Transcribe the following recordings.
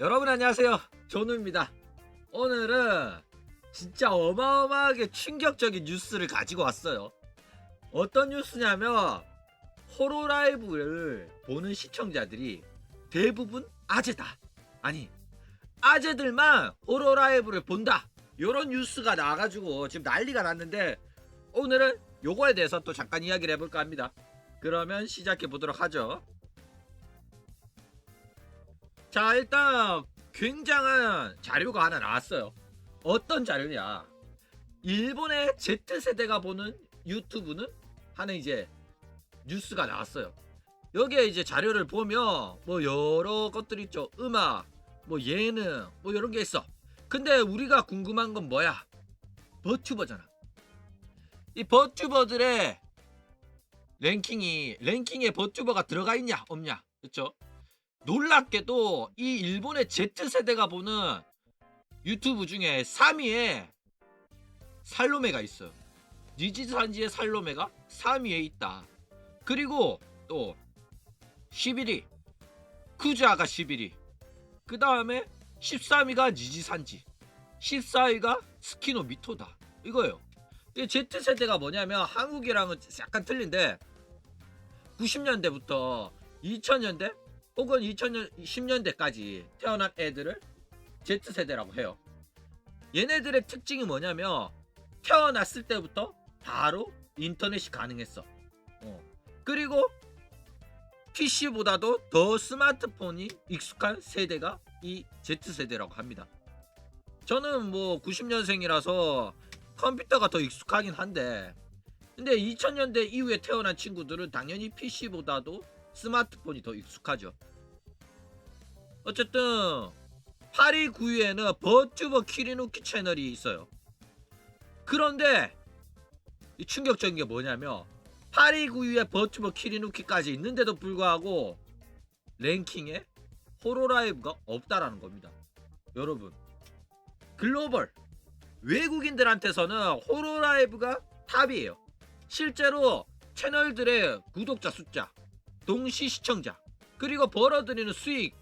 여러분 안녕하세요. 조누입니다. 오늘은 진짜 어마어마하게 충격적인 뉴스를 가지고 왔어요. 어떤 뉴스냐면 호로라이브를 보는 시청자들이 대부분 아재다. 아니, 아재들만 호로라이브를 본다. 요런 뉴스가 나와가지고 지금 난리가 났는데 오늘은 요거에 대해서 또 잠깐 이야기를 해볼까 합니다. 그러면 시작해 보도록 하죠. 자, 일단 굉장한 자료가 하나 나왔어요. 어떤 자료냐? 일본의 Z세대가 보는 유튜브는 하는 이제 뉴스가 나왔어요. 여기에 이제 자료를 보면 뭐 여러 것들이 있죠. 음악, 뭐 예능, 뭐 이런 게 있어. 근데 우리가 궁금한 건 뭐야? 버튜버잖아. 이 버튜버들의 랭킹에 버튜버가 들어가 있냐 없냐, 그렇죠? 놀랍게도 이 일본의 Z세대가 보는 유튜브 중에 3위에 살로메가 있어요. 니지산지의 살로메가 3위에 있다. 그리고 또 11위 쿠즈아가 11위, 그 다음에 13위가 니지산지, 14위가 스키노 미토다, 이거예요. Z세대가 뭐냐면 한국이랑은 약간 틀린데 90년대부터 2000년대 혹은 2010년대까지 태어난 애들을 Z세대라고 해요. 얘네들의 특징이 뭐냐면 태어났을 때부터 바로 인터넷이 가능했어. 그리고 PC보다도 더 스마트폰이 익숙한 세대가 이 Z세대라고 합니다. 저는 뭐 90년생이라서 컴퓨터가 더 익숙하긴 한데, 근데 2000년대 이후에 태어난 친구들은 당연히 PC보다도 스마트폰이 더 익숙하죠. 어쨌든 8위 9위에는 버튜버 키리누키 채널이 있어요. 그런데 이 충격적인 게 뭐냐면 8위 9위에 버튜버 키리누키까지 있는데도 불구하고 랭킹에 호로라이브가 없다라는 겁니다. 여러분, 글로벌 외국인들한테서는 호로라이브가 탑이에요. 실제로 채널들의 구독자 숫자, 동시 시청자, 그리고 벌어들이는 수익,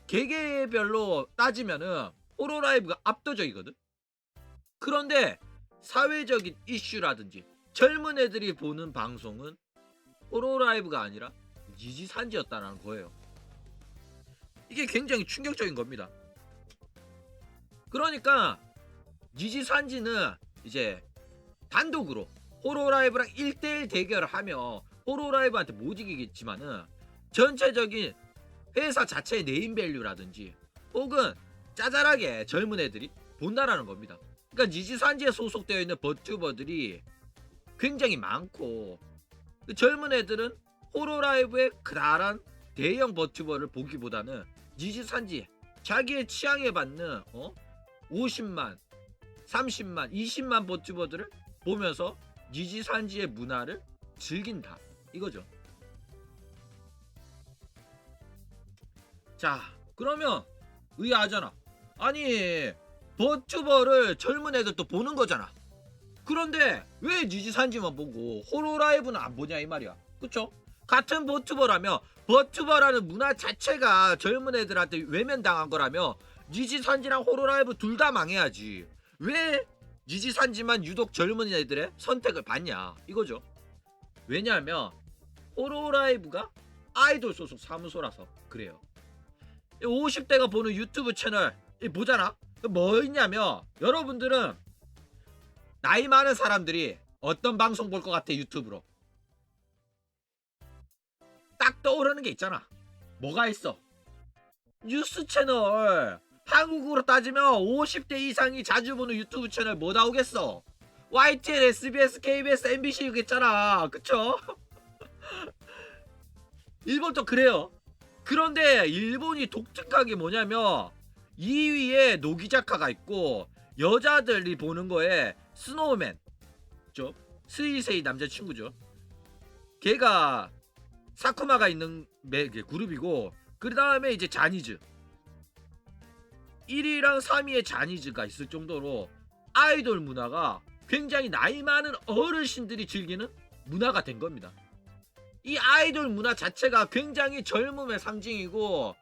개개별로 따지면은 호로라이브가 압도적이거든. 그런데 사회적인 이슈라든지 젊은 애들이 보는 방송은 호로라이브가 아니라 니지산지였다는 거예요. 이게 굉장히 충격적인 겁니다. 그러니까 니지산지는 이제 단독으로 호로라이브랑 1대1 대결을 하며 호로라이브한테 못 이기겠지만은 전체적인 회사 자체의 네임밸류라든지 혹은 짜잘하게 젊은 애들이 본다라는 겁니다. 그러니까 니지산지에 소속되어 있는 버튜버들이 굉장히 많고, 그 젊은 애들은 호로라이브의 그다란 대형 버튜버를 보기보다는 니지산지에 자기의 취향에 맞는 50만, 30만, 20만 버튜버들을 보면서 니지산지의 문화를 즐긴다, 이거죠. 자, 그러면 의아하잖아. 아니, 버튜버를 젊은 애들도 보는 거잖아. 그런데 왜 니지산지만 보고 호로라이브는 안 보냐 이 말이야. 그쵸? 같은 버튜버라며, 버튜버라는 문화 자체가 젊은 애들한테 외면당한 거라며 니지산지랑 호로라이브 둘 다 망해야지. 왜 니지산지만 유독 젊은 애들의 선택을 받냐 이거죠. 왜냐하면 호로라이브가 아이돌 소속 사무소라서 그래요. 50대가 보는 유튜브 채널 보잖아. 뭐 있냐면, 여러분들은 나이 많은 사람들이 어떤 방송 볼 것 같아? 유튜브로 딱 떠오르는 게 있잖아. 뭐가 있어? 뉴스 채널. 한국으로 따지면 50대 이상이 자주 보는 유튜브 채널 뭐 나오겠어? YTN, SBS, KBS, MBC 이겠잖아. 그쵸? 일본도 그래요. 그런데 일본이 독특하게 뭐냐면 2위에 노기자카가 있고, 여자들이 보는 거에 스노우맨, 스이세이 남자친구죠. 걔가 사쿠마가 있는 그룹이고, 그 다음에 이제 자니즈 1위랑 3위에 자니즈가 있을 정도로 아이돌 문화가 굉장히 나이 많은 어르신들이 즐기는 문화가 된 겁니다. 이 아이돌 문화 자체가 굉장히 젊음의 상징이고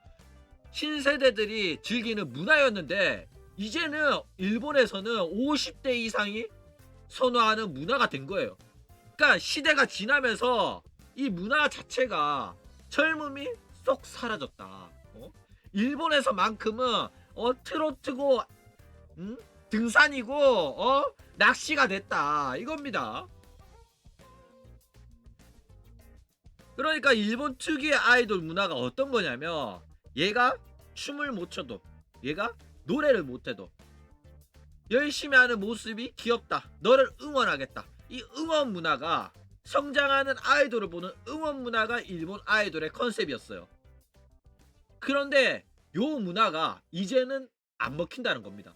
신세대들이 즐기는 문화였는데 이제는 일본에서는 50대 이상이 선호하는 문화가 된 거예요. 그러니까 시대가 지나면서 이 문화 자체가 젊음이 쏙 사라졌다. 일본에서만큼은 트로트고 등산이고 낚시가 됐다 이겁니다. 그러니까 일본 특유의 아이돌 문화가 어떤 거냐면 얘가 춤을 못 춰도 얘가 노래를 못해도 열심히 하는 모습이 귀엽다. 너를 응원하겠다. 이 응원 문화가 성장하는 아이돌을 보는 응원 문화가 일본 아이돌의 컨셉이었어요. 그런데 요 문화가 이제는 안 먹힌다는 겁니다.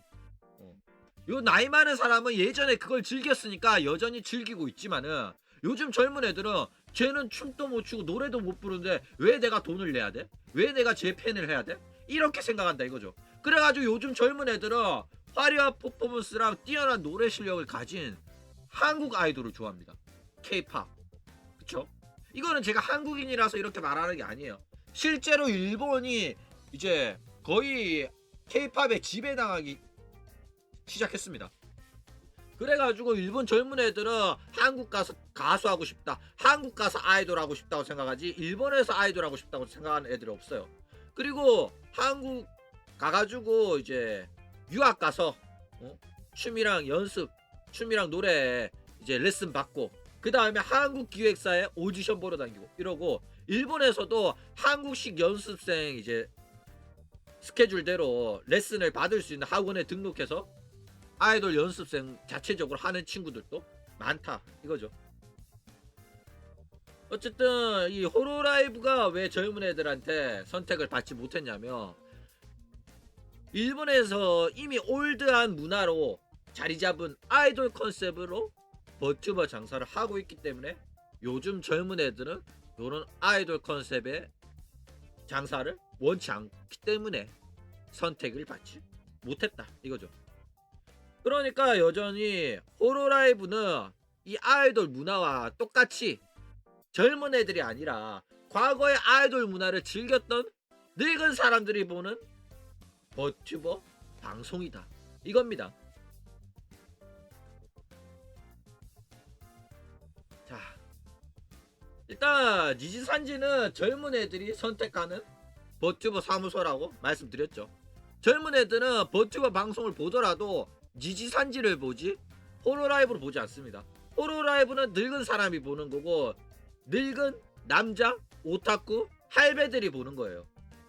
요 나이 많은 사람은 예전에 그걸 즐겼으니까 여전히 즐기고 있지만은 요즘 젊은 애들은 쟤는 춤도 못 추고 노래도 못 부르는데 왜 내가 돈을 내야 돼? 왜 내가 재팬을 해야 돼? 이렇게 생각한다 이거죠. 그래가지고 요즘 젊은 애들은 화려한 퍼포먼스랑 뛰어난 노래 실력을 가진 한국 아이돌을 좋아합니다. K-팝. 그쵸? 이거는 제가 한국인이라서 이렇게 말하는 게 아니에요. 실제로 일본이 이제 거의 K-팝에 지배당하기 시작했습니다. 그래가지고 일본 젊은 애들은 한국 가서 가수 하고 싶다, 한국 가서 아이돌 하고 싶다고 생각하지 일본에서 아이돌 하고 싶다고 생각하는 애들이 없어요. 그리고 한국 가가지고 이제 유학 가서 춤이랑 연습, 춤이랑 노래 이제 레슨 받고 그 다음에 한국 기획사에 오디션 보러 다니고 이러고 일본에서도 한국식 연습생 이제 스케줄대로 레슨을 받을 수 있는 학원에 등록해서 아이돌 연습생 자체적으로 하는 친구들도 많다 이거죠. 어쨌든 이 호로라이브가 왜 젊은 애들한테 선택을 받지 못했냐면 일본에서 이미 올드한 문화로 자리 잡은 아이돌 컨셉으로 버튜버 장사를 하고 있기 때문에 요즘 젊은 애들은 이런 아이돌 컨셉의 장사를 원치 않기 때문에 선택을 받지 못했다 이거죠. 그러니까 여전히 호로라이브는 이 아이돌 문화와 똑같이 젊은 애들이 아니라 과거의 아이돌 문화를 즐겼던 늙은 사람들이 보는 버튜버 방송이다 이겁니다. 자, 일단 니지산지는 젊은 애들이 선택하는 버튜버 사무소라고 말씀드렸죠. 젊은 애들은 버튜버 방송을 보더라도 니지산지를 보지 호로라이브를 보지 않습니다. 호로라이브는 늙은 사람이 보는 거고 늙은 남자 오타쿠 할배들이 보는 거예요.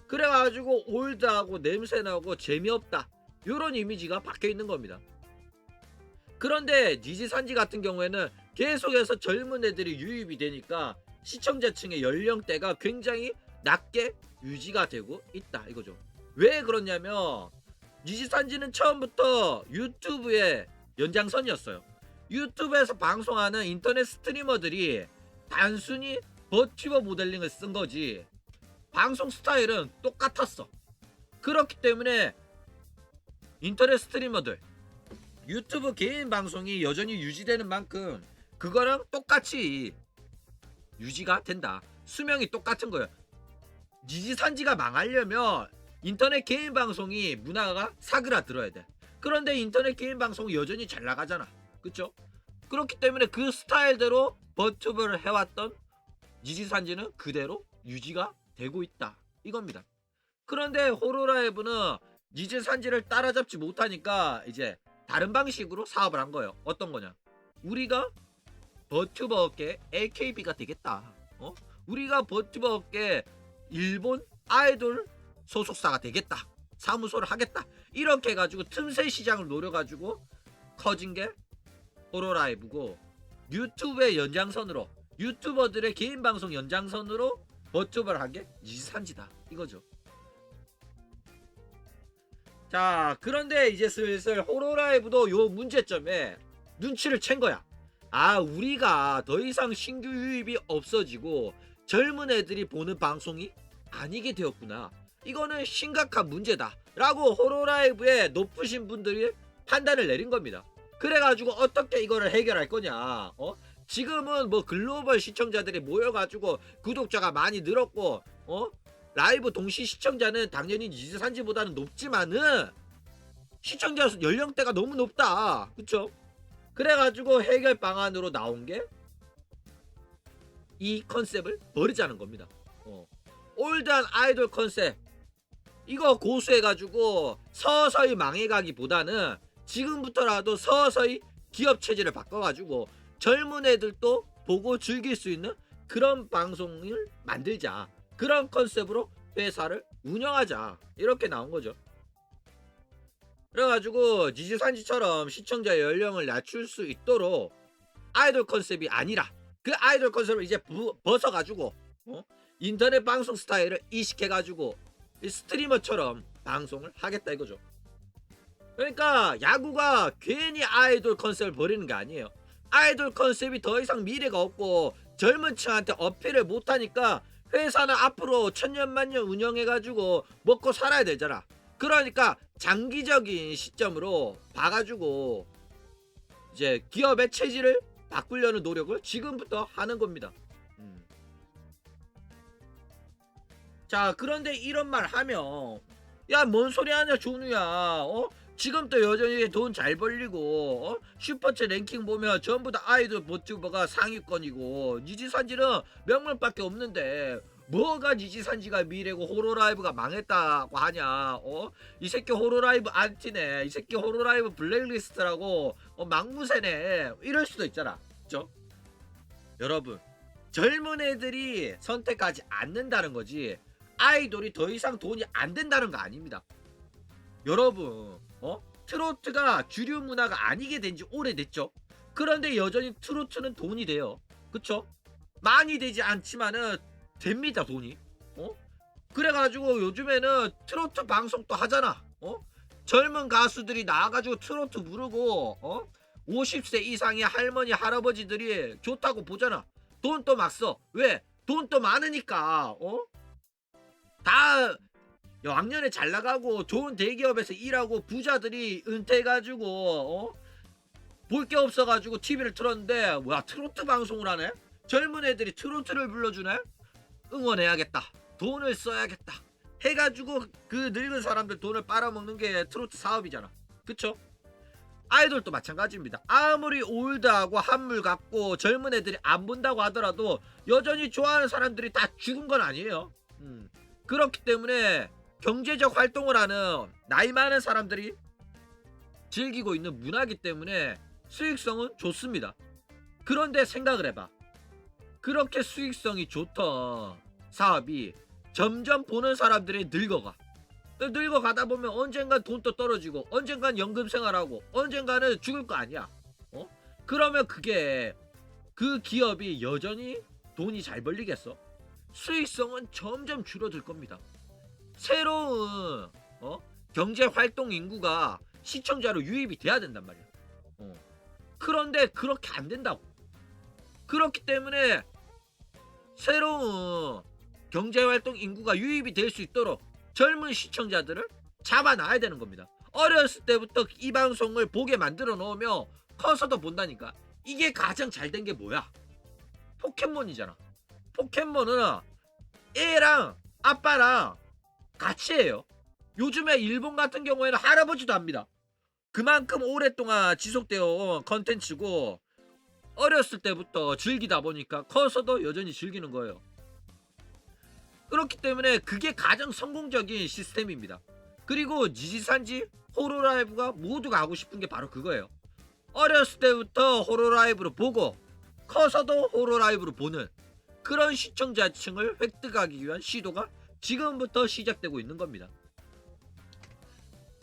그래가지고 올드하고 냄새나고 재미없다 요런 이미지가 박혀있는 겁니다. 그런데 니지산지 같은 경우에는 계속해서 젊은 애들이 유입이 되니까 시청자층의 연령대가 굉장히 낮게 유지가 되고 있다 이거죠. 왜 그렇냐면 니지산지는 처음부터 유튜브의 연장선이었어요. 유튜브에서 방송하는 인터넷 스트리머들이 단순히 버튜버 모델링을 쓴 거지 방송 스타일은 똑같았어. 그렇기 때문에 인터넷 스트리머들 유튜브 개인 방송이 여전히 유지되는 만큼 그거랑 똑같이 유지가 된다. 수명이 똑같은 거예요. 니지산지가 망하려면 인터넷 개인 방송이 문화가 사그라들어야 돼. 그런데 인터넷 개인 방송이 여전히 잘 나가잖아. 그쵸? 그렇기 때문에 그 스타일대로 버튜버를 해왔던 니지산지는 그대로 유지가 되고 있다 이겁니다. 그런데 호로라이브는 니지산지를 따라잡지 못하니까 이제 다른 방식으로 사업을 한 거예요. 어떤 거냐? 우리가 버튜버 업계 AKB가 되겠다. 우리가 버튜버 업계 일본 아이돌 소속사가 되겠다. 사무소를 하겠다. 이렇게 해가지고 틈새 시장을 노려가지고 커진 게 호로라이브고 유튜브의 연장선으로 유튜버들의 개인 방송 연장선으로 버튜버를 한 게 니지산지다 이거죠. 자, 그런데 이제 슬슬 호로라이브도 요 문제점에 눈치를 챈 거야. 아, 우리가 더 이상 신규 유입이 없어지고 젊은 애들이 보는 방송이 아니게 되었구나. 이거는 심각한 문제다 라고 호로라이브에 높으신 분들이 판단을 내린 겁니다. 그래가지고 어떻게 이거를 해결할 거냐. 지금은 뭐 글로벌 시청자들이 모여가지고 구독자가 많이 늘었고 라이브 동시 시청자는 당연히 니즈산지보다는 높지만은 시청자 연령대가 너무 높다. 그쵸? 그래가지고 해결 방안으로 나온 게 이 컨셉을 버리자는 겁니다. 올드한 아이돌 컨셉 이거 고수해가지고 서서히 망해가기보다는 지금부터라도 서서히 기업 체질을 바꿔가지고 젊은 애들도 보고 즐길 수 있는 그런 방송을 만들자. 그런 컨셉으로 회사를 운영하자. 이렇게 나온 거죠. 그래가지고 니즈산지처럼 시청자 연령을 낮출 수 있도록 아이돌 컨셉이 아니라 그 아이돌 컨셉을 이제 벗어가지고 인터넷 방송 스타일을 이식해가지고 스트리머처럼 방송을 하겠다 이거죠. 그러니까 야구가 괜히 아이돌 컨셉을 버리는 게 아니에요. 아이돌 컨셉이 더 이상 미래가 없고 젊은 층한테 어필을 못하니까 회사는 앞으로 천년만년 운영해가지고 먹고 살아야 되잖아. 그러니까 장기적인 시점으로 봐가지고 이제 기업의 체질을 바꾸려는 노력을 지금부터 하는 겁니다. 자, 그런데 이런 말 하면 야, 뭔 소리 하냐 조누야. 지금도 여전히 돈 잘 벌리고 슈퍼챗 랭킹 보면 전부 다 아이돌 버튜버가 상위권이고 니지산지는 명물밖에 없는데 뭐가 니지산지가 미래고 호로라이브가 망했다고 하냐. 이 새끼 호로라이브 안티네, 이 새끼 호로라이브 블랙리스트라고 막무새네, 이럴 수도 있잖아. 그죠? 여러분, 젊은 애들이 선택하지 않는다는 거지 아이돌이 더 이상 돈이 안 된다는 거 아닙니다. 여러분, 트로트가 주류 문화가 아니게 된 지 오래됐죠. 그런데 여전히 트로트는 돈이 돼요. 그쵸? 많이 되지 않지만은 됩니다, 돈이. 그래가지고 요즘에는 트로트 방송도 하잖아. 젊은 가수들이 나와가지고 트로트 부르고 50세 이상의 할머니 할아버지들이 좋다고 보잖아. 돈 또 막 써. 왜? 돈 또 많으니까. 다 왕년에 잘 나가고 좋은 대기업에서 일하고 부자들이 은퇴해가지고 볼 게 없어가지고 TV를 틀었는데 뭐야, 트로트 방송을 하네? 젊은 애들이 트로트를 불러주네? 응원해야겠다, 돈을 써야겠다 해가지고 그 늙은 사람들 돈을 빨아먹는 게 트로트 사업이잖아. 그쵸? 아이돌도 마찬가지입니다. 아무리 올드하고 한물 같고 젊은 애들이 안 본다고 하더라도 여전히 좋아하는 사람들이 다 죽은 건 아니에요. 그렇기 때문에 경제적 활동을 하는 나이 많은 사람들이 즐기고 있는 문화이기 때문에 수익성은 좋습니다. 그런데 생각을 해봐. 그렇게 수익성이 좋던 사업이 점점 보는 사람들이 늙어가다 보면 언젠간 돈도 떨어지고 언젠간 연금 생활하고 언젠가는 죽을 거 아니야. 그러면 그게 그 기업이 여전히 돈이 잘 벌리겠어? 수익성은 점점 줄어들 겁니다. 새로운 경제 활동 인구가 시청자로 유입이 돼야 된단 말이야. 그런데 그렇게 안 된다고. 그렇기 때문에 새로운 경제 활동 인구가 유입이 될 수 있도록 젊은 시청자들을 잡아놔야 되는 겁니다. 어렸을 때부터 이 방송을 보게 만들어 놓으면 커서도 본다니까. 이게 가장 잘 된 게 뭐야? 포켓몬이잖아. 포켓몬은 애랑 아빠랑 같이 해요. 요즘에 일본 같은 경우에는 할아버지도 합니다. 그만큼 오랫동안 지속되어 온 컨텐츠고 어렸을 때부터 즐기다 보니까 커서도 여전히 즐기는 거예요. 그렇기 때문에 그게 가장 성공적인 시스템입니다. 그리고 니지산지 호로라이브가 모두가 하고 싶은 게 바로 그거예요. 어렸을 때부터 호로라이브를 보고 커서도 호로라이브를 보는 그런 시청자층을 획득하기 위한 시도가 지금부터 시작되고 있는 겁니다.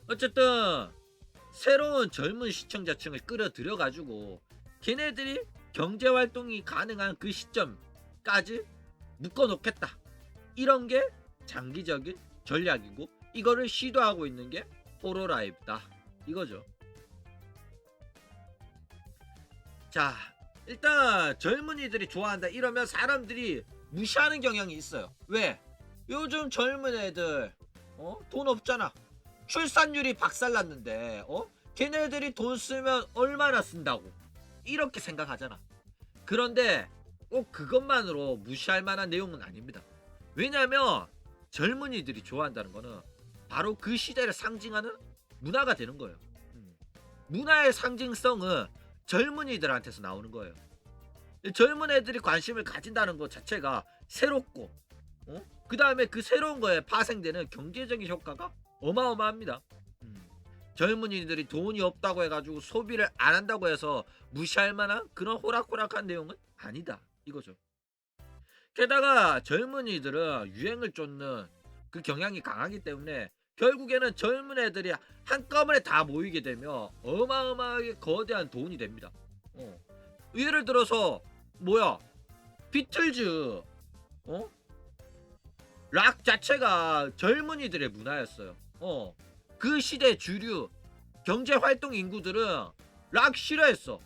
어쨌든 새로운 젊은 시청자층을 끌어들여 가지고 걔네들이 경제활동이 가능한 그 시점까지 묶어놓겠다, 이런 게 장기적인 전략이고 이거를 시도하고 있는 게 호로라이브다 이거죠. 자, 일단 젊은이들이 좋아한다 이러면 사람들이 무시하는 경향이 있어요. 왜? 요즘 젊은 애들 돈 없잖아. 출산율이 박살났는데 걔네들이 돈 쓰면 얼마나 쓴다고 이렇게 생각하잖아. 그런데 꼭 그것만으로 무시할 만한 내용은 아닙니다. 왜냐면 젊은이들이 좋아한다는 거는 바로 그 시대를 상징하는 문화가 되는 거예요. 문화의 상징성은 젊은이들한테서 나오는 거예요. 젊은 애들이 관심을 가진다는 것 자체가 새롭고, 그 다음에 그 새로운 거에 파생되는 경제적인 효과가 어마어마합니다. 젊은이들이 돈이 없다고 해가지고 소비를 안 한다고 해서 무시할 만한 그런 호락호락한 내용은 아니다 이거죠. 게다가 젊은이들은 유행을 쫓는 그 경향이 강하기 때문에 결국에는 젊은 애들이 한꺼번에 다 모이게 되면 어마어마하게 거대한 돈이 됩니다. 예를 들어서 뭐야, 비틀즈 락 자체가 젊은이들의 문화였어요. 그 시대 주류 경제활동 인구들은 락 싫어했어.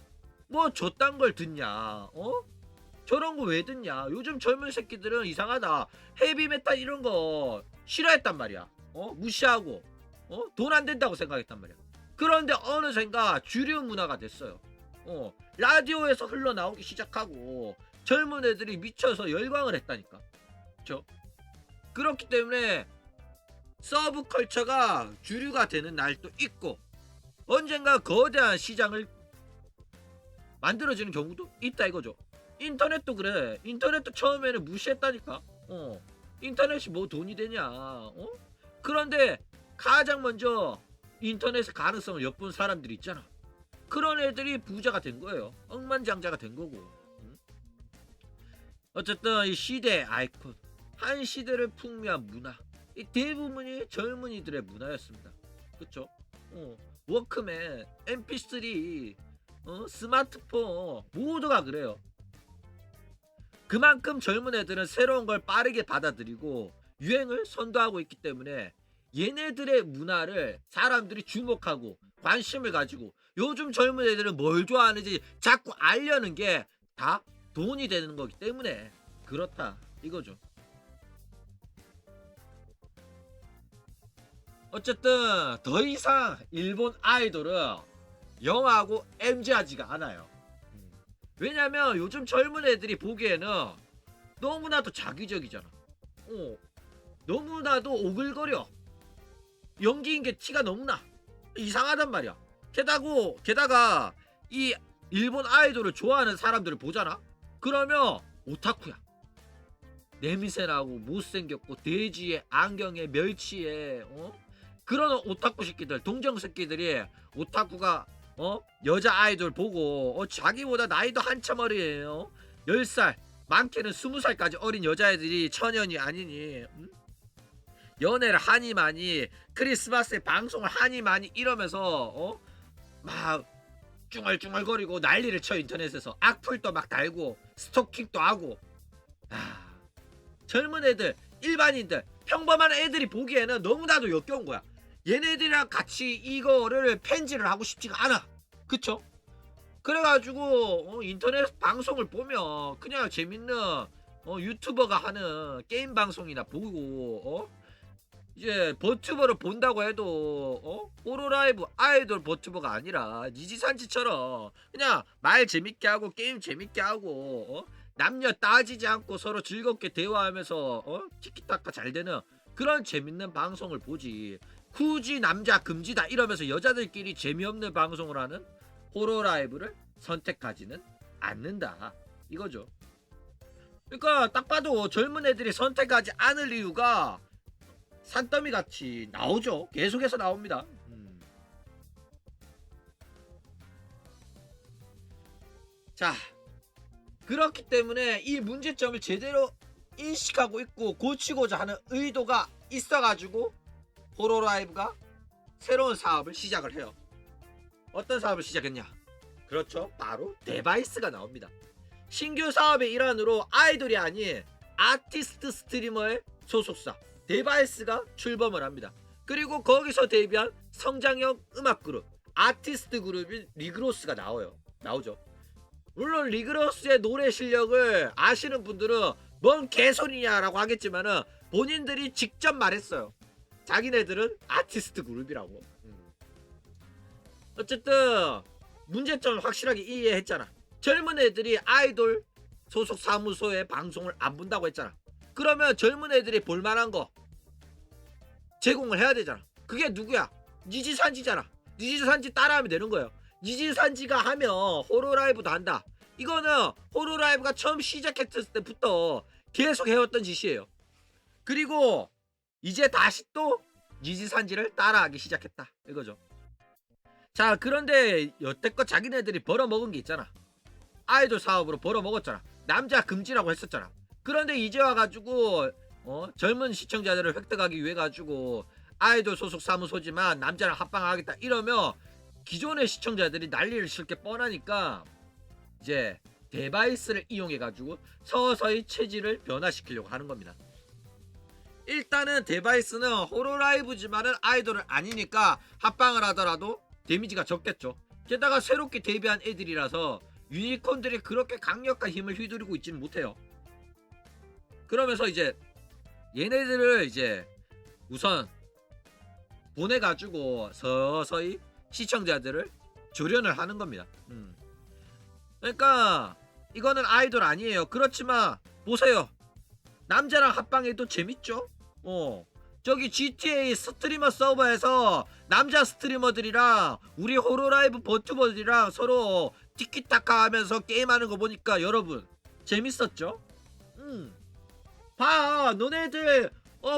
뭐 저딴 걸 듣냐, 저런 거 왜 듣냐. 요즘 젊은 새끼들은 이상하다, 헤비메탈 이런 거 싫어했단 말이야. 무시하고 돈 안 된다고 생각했단 말이야. 그런데 어느샌가 주류 문화가 됐어요. 라디오에서 흘러나오기 시작하고 젊은 애들이 미쳐서 열광을 했다니까. 그쵸? 그렇기 때문에 서브컬처가 주류가 되는 날도 있고 언젠가 거대한 시장을 만들어지는 경우도 있다 이거죠. 인터넷도 그래. 인터넷도 처음에는 무시했다니까. 인터넷이 뭐 돈이 되냐. 그런데 가장 먼저 인터넷의 가능성을 엿본 사람들이 있잖아. 그런 애들이 부자가 된 거예요. 억만장자가 된 거고. 어쨌든 이 시대의 아이콘, 한 시대를 풍미한 문화, 이 대부분이 젊은이들의 문화였습니다. 그쵸? 워크맨, mp3, 스마트폰 모두가 그래요. 그만큼 젊은 애들은 새로운 걸 빠르게 받아들이고 유행을 선도하고 있기 때문에 얘네들의 문화를 사람들이 주목하고 관심을 가지고 요즘 젊은 애들은 뭘 좋아하는지 자꾸 알려는 게 다 돈이 되는 거기 때문에 그렇다 이거죠. 어쨌든 더 이상 일본 아이돌은 영하고 MG하지가 않아요. 왜냐면 요즘 젊은 애들이 보기에는 너무나도 자기적이잖아. 너무나도 오글거려. 연기인 게 티가 너무나 이상하단 말이야. 게다가 이 일본 아이돌을 좋아하는 사람들을 보잖아. 그러면 오타쿠야. 냄새나고 못생겼고 돼지에 안경에 멸치에 그런 오타쿠 새끼들, 동정 새끼들이 오타쿠가 여자 아이돌 보고 자기보다 나이도 한참 어리에요. 10살 많게는 20살까지 어린 여자애들이 천연이 아니니 연애를 하니 많이 크리스마스에 방송을 하니 많이 이러면서 막 쭝얼쭝얼거리고 난리를 쳐. 인터넷에서 악플도 막 달고 스토킹도 하고. 젊은 애들, 일반인들, 평범한 애들이 보기에는 너무나도 역겨운 거야. 얘네들이랑 같이 이거를 팬질을 하고 싶지가 않아. 그쵸? 그래가지고 인터넷 방송을 보면 그냥 재밌는 유튜버가 하는 게임 방송이나 보고 이제 버튜버를 본다고 해도 호로라이브 아이돌 버튜버가 아니라 니지산지처럼 그냥 말 재밌게 하고 게임 재밌게 하고 남녀 따지지 않고 서로 즐겁게 대화하면서 티키타카 잘 되는 그런 재밌는 방송을 보지. 굳이 남자 금지다 이러면서 여자들끼리 재미없는 방송을 하는 호로라이브를 선택하지는 않는다 이거죠. 그러니까 딱 봐도 젊은 애들이 선택하지 않을 이유가 산더미 같이 나오죠. 계속해서 나옵니다. 자, 그렇기 때문에 이 문제점을 제대로 인식하고 있고 고치고자 하는 의도가 있어가지고 호로라이브가 새로운 사업을 시작을 해요. 어떤 사업을 시작했냐? 그렇죠, 바로 데바이스가 나옵니다. 신규 사업의 일환으로 아이돌이 아닌 아티스트 스트리머의 소속사 데바이스가 출범을 합니다. 그리고 거기서 데뷔한 성장형 음악 그룹 아티스트 그룹인 리그로스가 나오죠. 물론 리그로스의 노래 실력을 아시는 분들은 뭔 개소리냐라고 하겠지만은 본인들이 직접 말했어요. 자기네들은 아티스트 그룹이라고. 어쨌든 문제점을 확실하게 이해했잖아. 젊은 애들이 아이돌 소속 사무소의 방송을 안 본다고 했잖아. 그러면 젊은 애들이 볼만한 거 제공을 해야 되잖아. 그게 누구야? 니지산지잖아. 니지산지 따라하면 되는 거예요. 니지산지가 하면 호로라이브도 한다. 이거는 호로라이브가 처음 시작했을 때부터 계속 해왔던 짓이에요. 그리고 이제 다시 또 니지산지를 따라하기 시작했다 이거죠. 자, 그런데 여태껏 자기네들이 벌어먹은 게 있잖아. 아이돌 사업으로 벌어먹었잖아. 남자 금지라고 했었잖아. 그런데 이제 와가지고 젊은 시청자들을 획득하기 위해 가지고 아이돌 소속 사무소지만 남자랑 합방하겠다 이러면 기존의 시청자들이 난리를 칠 게 뻔하니까 이제 데바이스를 이용해 가지고 서서히 체질을 변화시키려고 하는 겁니다. 일단은 데바이스는 호로라이브지만은 아이돌은 아니니까 합방을 하더라도 데미지가 적겠죠. 게다가 새롭게 데뷔한 애들이라서 유니콘들이 그렇게 강력한 힘을 휘두르고 있지는 못해요. 그러면서 이제 얘네들을 이제 우선 보내가지고 서서히 시청자들을 조련을 하는 겁니다. 그러니까 이거는 아이돌 아니에요. 그렇지만 보세요. 남자랑 합방해도 재밌죠? 저기 GTA 스트리머 서버에서 남자 스트리머들이랑 우리 호로라이브 버튜버들이랑 서로 티키타카 하면서 게임하는 거 보니까 여러분 재밌었죠? 봐, 너네들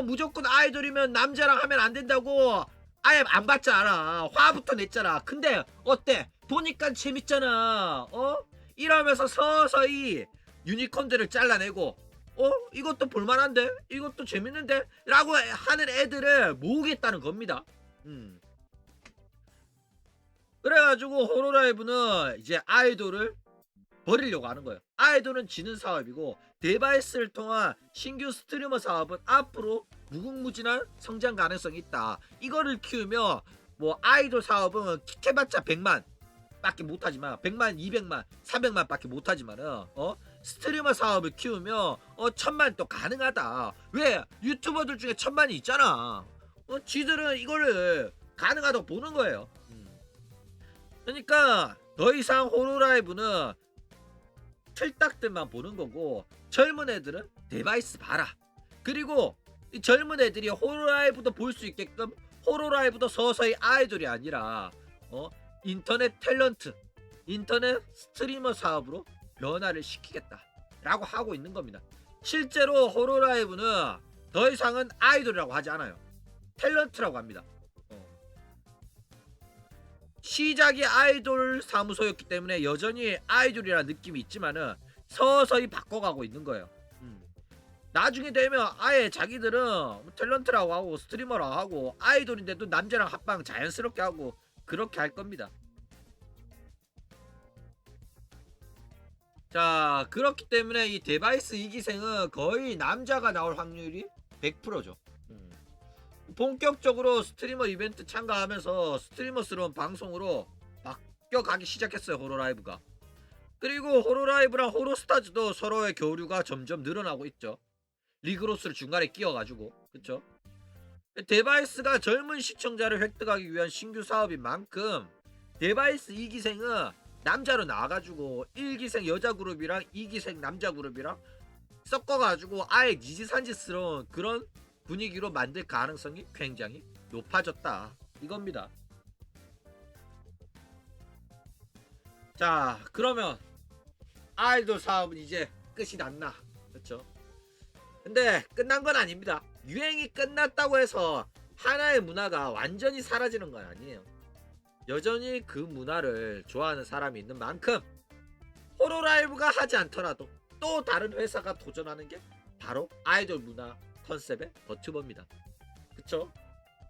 무조건 아이돌이면 남자랑 하면 안 된다고 아예 안 봤잖아. 화부터 냈잖아. 근데 어때? 보니까 재밌잖아. 이러면서 서서히 유니콘들을 잘라내고 이것도 볼만한데? 이것도 재밌는데? 라고 하는 애들을 모으겠다는 겁니다. 그래가지고 호로라이브는 이제 아이돌을 버리려고 하는 거예요. 아이돌은 지는 사업이고 데바이스를 통한 신규 스트리머 사업은 앞으로 무궁무진한 성장 가능성이 있다. 이거를 키우면 뭐 아이돌 사업은 킥해봤자 100만 밖에 못하지만 100만, 200만, 300만 밖에 못하지만은 스트리머 사업을 키우면 1000만 또 가능하다. 왜? 유튜버들 중에 1000만이 있잖아. 지들은 이거를 가능하다고 보는 거예요. 그러니까 더 이상 호로라이브는 틀딱들만 보는 거고 젊은 애들은 데바이스 봐라. 그리고 이 젊은 애들이 호로라이브도 볼 수 있게끔 호로라이브도 서서히 아이돌이 아니라 인터넷 탤런트, 인터넷 스트리머 사업으로 변화를 시키겠다 라고 하고 있는 겁니다. 실제로 호로라이브는 더 이상은 아이돌이라고 하지 않아요. 탤런트라고 합니다. 시작이 아이돌 사무소였기 때문에 여전히 아이돌이라는 느낌이 있지만은 서서히 바꿔가고 있는 거예요. 나중에 되면 아예 자기들은 탤런트라고 하고 스트리머라고 하고 아이돌인데도 남자랑 합방 자연스럽게 하고 그렇게 할 겁니다. 자, 그렇기 때문에 이 데바이스 2기생은 거의 남자가 나올 확률이 100%죠. 본격적으로 스트리머 이벤트 참가하면서 스트리머스러운 방송으로 바뀌어가기 시작했어요. 호로라이브가. 그리고 호로라이브랑 호로스타즈도 서로의 교류가 점점 늘어나고 있죠. 리그로스를 중간에 끼워가지고. 그쵸? 데바이스가 젊은 시청자를 획득하기 위한 신규 사업인 만큼 데바이스 2기생은 남자로 나와가지고 1기생 여자 그룹이랑 2기생 남자 그룹이랑 섞어가지고 아예 니지산지스러운 그런 분위기로 만들 가능성이 굉장히 높아졌다 이겁니다. 자, 그러면 아이돌 사업은 이제 끝이 났나? 그렇죠? 근데 끝난 건 아닙니다. 유행이 끝났다고 해서 하나의 문화가 완전히 사라지는 건 아니에요. 여전히 그 문화를 좋아하는 사람이 있는 만큼 호로라이브가 하지 않더라도 또 다른 회사가 도전하는 게 바로 아이돌 문화 컨셉의 버튜버입니다. 그쵸?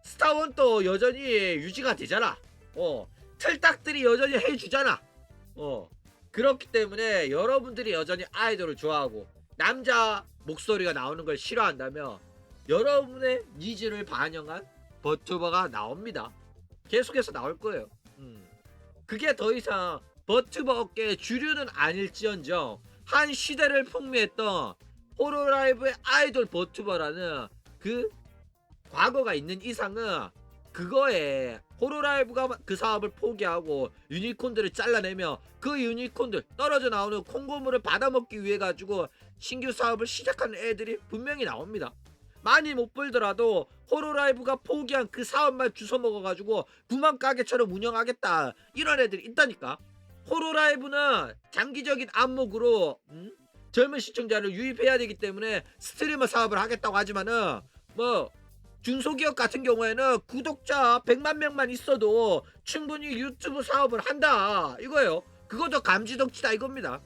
스타원도 여전히 유지가 되잖아. 틀딱들이 여전히 해주잖아. 그렇기 때문에 여러분들이 여전히 아이돌을 좋아하고 남자 목소리가 나오는 걸 싫어한다면 여러분의 니즈를 반영한 버튜버가 나옵니다. 계속해서 나올 거예요. 그게 더 이상 버튜버 업계의 주류는 아닐지언정 한 시대를 풍미했던 호로라이브의 아이돌 버튜버라는 그 과거가 있는 이상은 그거에 호로라이브가 그 사업을 포기하고 유니콘들을 잘라내며 그 유니콘들 떨어져 나오는 콩고물을 받아먹기 위해 가지고 신규 사업을 시작하는 애들이 분명히 나옵니다. 많이 못 벌더라도 호로라이브가 포기한 그 사업만 주워 먹어가지고 구만 가게처럼 운영하겠다 이런 애들이 있다니까. 호로라이브는 장기적인 안목으로 젊은 시청자를 유입해야 되기 때문에 스트리머 사업을 하겠다고 하지만은 뭐 중소기업 같은 경우에는 구독자 100만 명만 있어도 충분히 유튜브 사업을 한다 이거예요. 그것도 감지덕지다 이겁니다.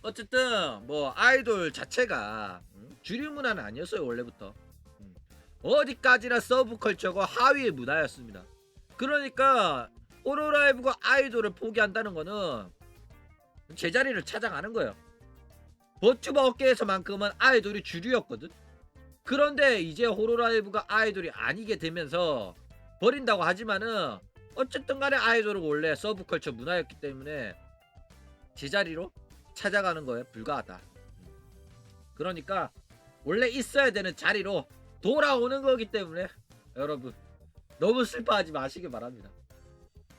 어쨌든 뭐 아이돌 자체가 주류 문화는 아니었어요 원래부터. 어디까지나 서브컬처고 하위의 문화였습니다. 그러니까 호로라이브가 아이돌을 포기한다는 거는 제자리를 찾아가는 거예요. 버튜버 업계에서만큼은 아이돌이 주류였거든. 그런데 이제 호로라이브가 아이돌이 아니게 되면서 버린다고 하지만은 어쨌든 간에 아이돌은 원래 서브컬처 문화였기 때문에 제자리로 찾아가는 거에 불과하다. 그러니까 원래 있어야 되는 자리로 돌아오는 거기 때문에 여러분 너무 슬퍼하지 마시기 바랍니다.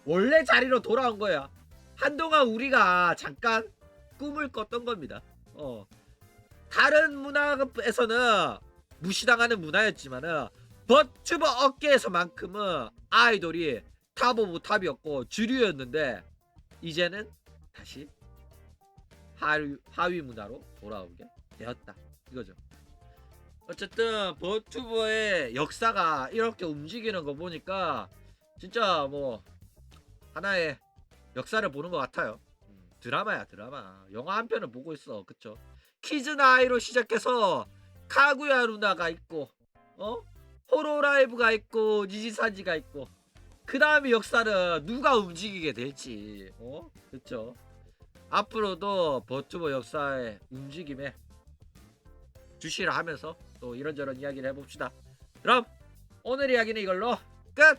원래 자리로 돌아온 거야. 한동안 우리가 잠깐 꿈을 꿨던 겁니다. 다른 문화에서는 무시당하는 문화였지만은 버튜버 업계에서만큼은 아이돌이 탑 오브 탑이었고 주류였는데 이제는 다시 하위 문화로 돌아오게 되었다 이거죠. 어쨌든 버튜버의 역사가 이렇게 움직이는 거 보니까 진짜 뭐 하나의 역사를 보는 것 같아요. 드라마야 드라마. 영화 한 편을 보고 있어. 그쵸? 키즈나이로 시작해서 카구야 루나가 있고 호로라이브가 있고 니지산지가 있고 그 다음에 역사는 누가 움직이게 될지 그쵸? 앞으로도 버튜버 역사의 움직임에 주시를 하면서 또 이런저런 이야기를 해봅시다. 그럼 오늘 이야기는 이걸로 끝!